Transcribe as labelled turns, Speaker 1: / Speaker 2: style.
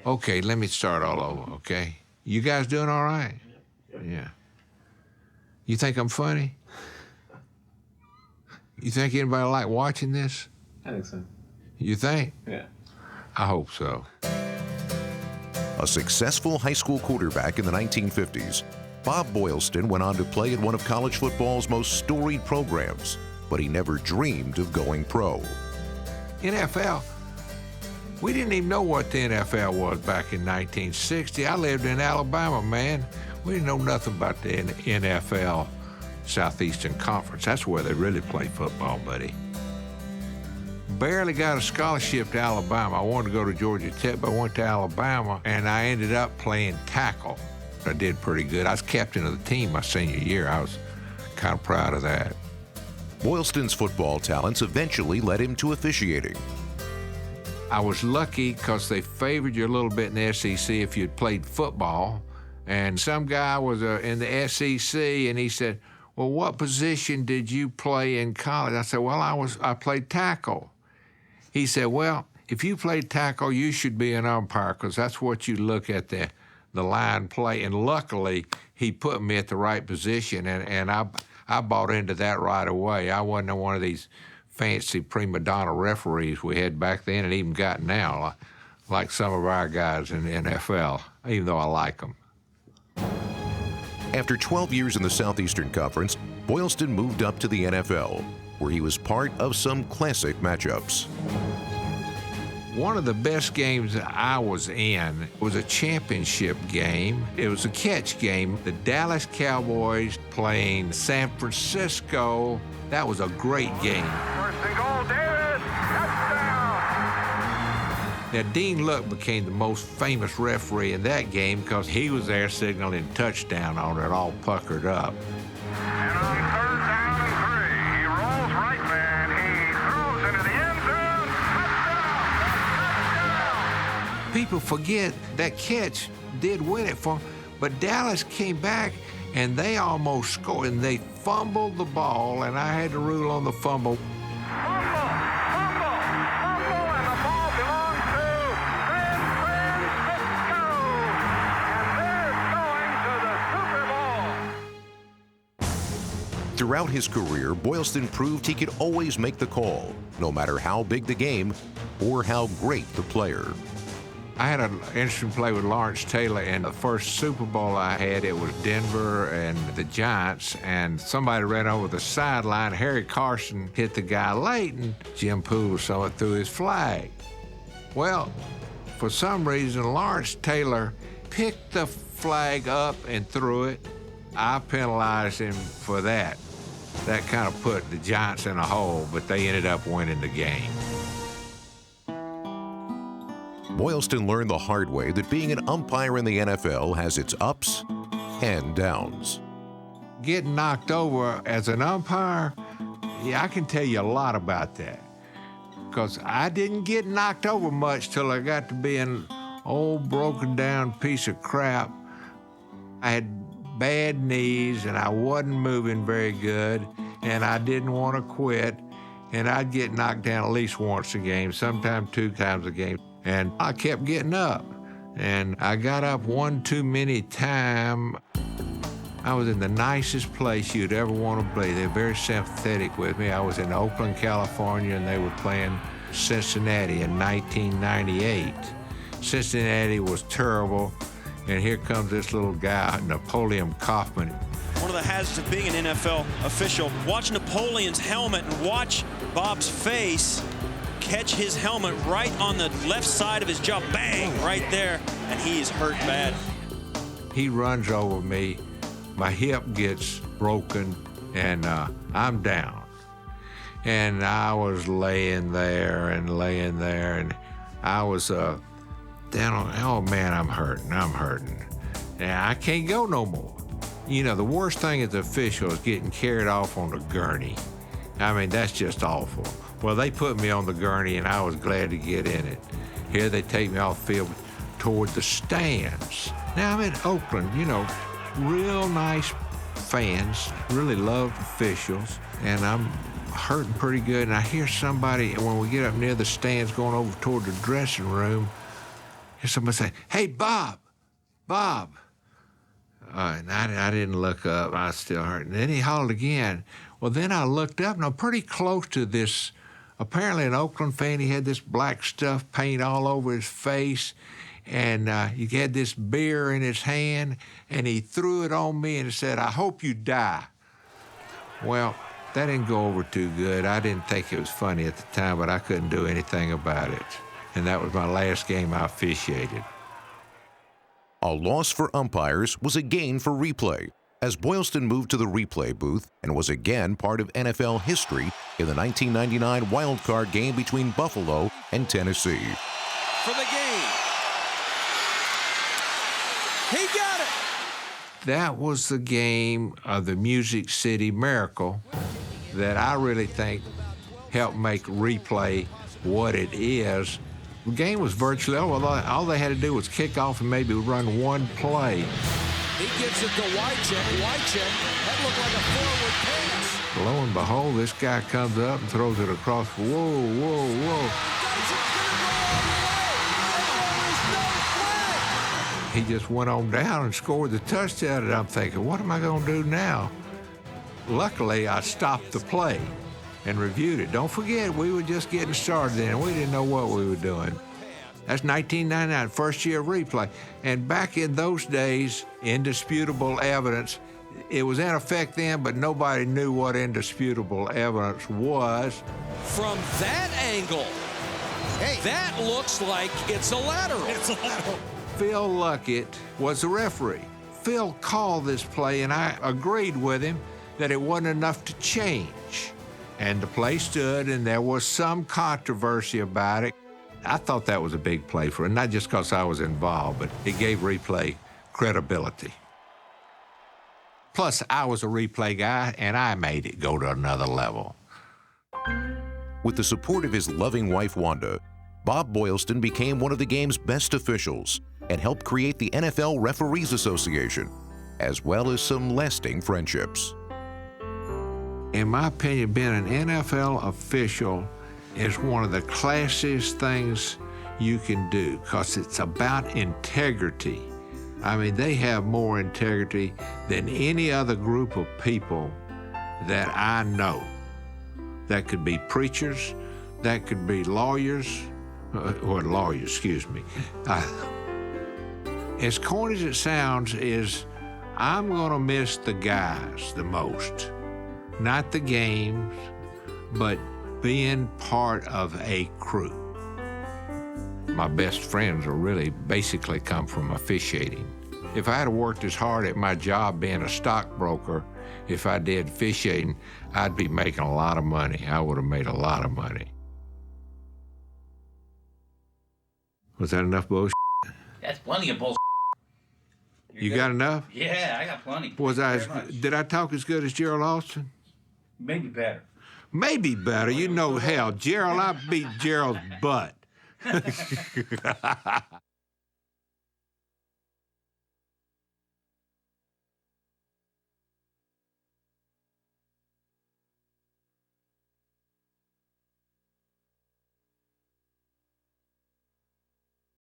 Speaker 1: Okay, let me start all over, okay? You guys doing all right? Yeah. You think I'm funny? You think anybody like watching this?
Speaker 2: I think so.
Speaker 1: You think?
Speaker 2: Yeah.
Speaker 1: I hope so.
Speaker 3: A successful high school quarterback in the 1950s, Bob Boylston went on to play at one of college football's most storied programs, but he never dreamed of going pro.
Speaker 1: NFL, we didn't even know what the NFL was back in 1960. I lived in Alabama, man. We didn't know nothing about the NFL Southeastern Conference. That's where they really play football, buddy. Barely got a scholarship to Alabama. I wanted to go to Georgia Tech, but I went to Alabama, and I ended up playing tackle. I did pretty good. I was captain of the team my senior year. I was kind of proud of that.
Speaker 3: Boylston's football talents eventually led him to officiating.
Speaker 1: I was lucky because they favored you a little bit in the SEC if you'd played football. And some guy was in the SEC, and he said, well, what position did you play in college? I said, well, I played tackle. He said, well, if you played tackle, you should be an umpire because that's what you look at the line play. And luckily, he put me at the right position, and I bought into that right away. I wasn't one of these fancy prima donna referees we had back then and even got now, like some of our guys in the NFL, even though I like them.
Speaker 3: After 12 years in the Southeastern Conference, Boylston moved up to the NFL, where he was part of some classic matchups.
Speaker 1: One of the best games I was in was a championship game. It was a catch game. The Dallas Cowboys playing San Francisco. That was a great game.
Speaker 4: First and goal, Davis, touchdown!
Speaker 1: Now, Dean Luck became the most famous referee in that game because he was there signaling touchdown on it, all puckered up.
Speaker 4: And on third down and 3, he rolls right, man. He throws into the end zone. Touchdown!
Speaker 1: People forget that catch did win it for them, but Dallas came back and they almost scored, and they fumbled the ball, and I had to rule on the fumble.
Speaker 4: Fumble, and the ball belongs to San Francisco. And they're going to the Super Bowl.
Speaker 3: Throughout his career, Boylston proved he could always make the call, no matter how big the game or how great the player.
Speaker 1: I had an interesting play with Lawrence Taylor, and the first Super Bowl I had, it was Denver and the Giants, and somebody ran over the sideline. Harry Carson hit the guy late, and Jim Poole saw it through his flag. Well, for some reason, Lawrence Taylor picked the flag up and threw it. I penalized him for that. That kind of put the Giants in a hole, but they ended up winning the game.
Speaker 3: Boylston learned the hard way that being an umpire in the NFL has its ups and downs.
Speaker 1: Getting knocked over as an umpire, yeah, I can tell you a lot about that. Because I didn't get knocked over much till I got to be an old broken down piece of crap. I had bad knees and I wasn't moving very good and I didn't want to quit. And I'd get knocked down at least once a game, sometimes 2 times a game. And I kept getting up. And I got up one too many times. I was in the nicest place you'd ever want to be. They're very sympathetic with me. I was in Oakland, California, and they were playing Cincinnati in 1998. Cincinnati was terrible, and here comes this little guy, Napoleon Kaufman.
Speaker 5: One of the hazards of being an NFL official, watch Napoleon's helmet and watch Bob's face catch his helmet right on the left side of his jaw, bang, right there, and he is hurt bad.
Speaker 1: He runs over me, my hip gets broken, and I'm down. And I was laying there, and I was down on, oh man, I'm hurting. And I can't go no more. You know, the worst thing as an official is getting carried off on the gurney. I mean, that's just awful. Well, they put me on the gurney, and I was glad to get in it. Here they take me off the field toward the stands. Now, I'm in Oakland, you know, real nice fans, really loved officials, and I'm hurting pretty good. And I hear somebody, when we get up near the stands going over toward the dressing room, And somebody say, "Hey, Bob, Bob." And I didn't look up. I was still hurt. And then he hollered again. Well, then I looked up, and I'm pretty close to this, apparently an Oakland fan. He had this black stuff paint all over his face, and he had this beer in his hand, and he threw it on me and said, "I hope you die." Well, that didn't go over too good. I didn't think it was funny at the time, but I couldn't do anything about it. And that was my last game I officiated.
Speaker 3: A loss for umpires was a gain for replay, as Boylston moved to the replay booth and was again part of NFL history in the 1999 wild card game between Buffalo and Tennessee.
Speaker 5: For the game. He got it.
Speaker 1: That was the game of the Music City Miracle that I really think helped make replay what it is. The game was virtually over. All they had to do was kick off and maybe run one play.
Speaker 2: He gives it to Wycheck. Wycheck, that looked like a forward pass.
Speaker 1: Lo and behold, this guy comes up and throws it across. Whoa, whoa, whoa. He just went on down and scored the touchdown, and I'm thinking, what am I going to do now? Luckily, I stopped the play and reviewed it. Don't forget, we were just getting started then. We didn't know what we were doing. That's 1999, first year of replay. And back in those days, indisputable evidence, it was in effect then, but nobody knew what indisputable evidence was.
Speaker 2: From that angle, that looks like it's a lateral. It's a lateral.
Speaker 1: Phil Luckett was the referee. Phil called this play, and I agreed with him that it wasn't enough to change. And the play stood, and there was some controversy about it. I thought that was a big play for him, not just because I was involved, but it gave replay credibility. Plus, I was a replay guy, and I made it go to another level.
Speaker 3: With the support of his loving wife, Wanda, Bob Boylston became one of the game's best officials and helped create the NFL Referees Association, as well as some lasting friendships.
Speaker 1: In my opinion, being an NFL official is one of the classiest things you can do because it's about integrity. I mean, they have more integrity than any other group of people that I know. That could be preachers, that could be lawyers, excuse me. As corny as it sounds, I'm gonna miss the guys the most. Not the games, but being part of a crew. My best friends are really basically come from officiating. If I had worked as hard at my job being a stockbroker, if I did officiating, I'd be making a lot of money. I would have made a lot of money. Was that enough bullshit?
Speaker 6: That's plenty of bullshit.
Speaker 1: You got enough?
Speaker 6: Yeah, I got plenty.
Speaker 1: Did I talk as good as Gerald Austin?
Speaker 6: Maybe better.
Speaker 1: Maybe better. You know, hell, Gerald, I beat Gerald's butt.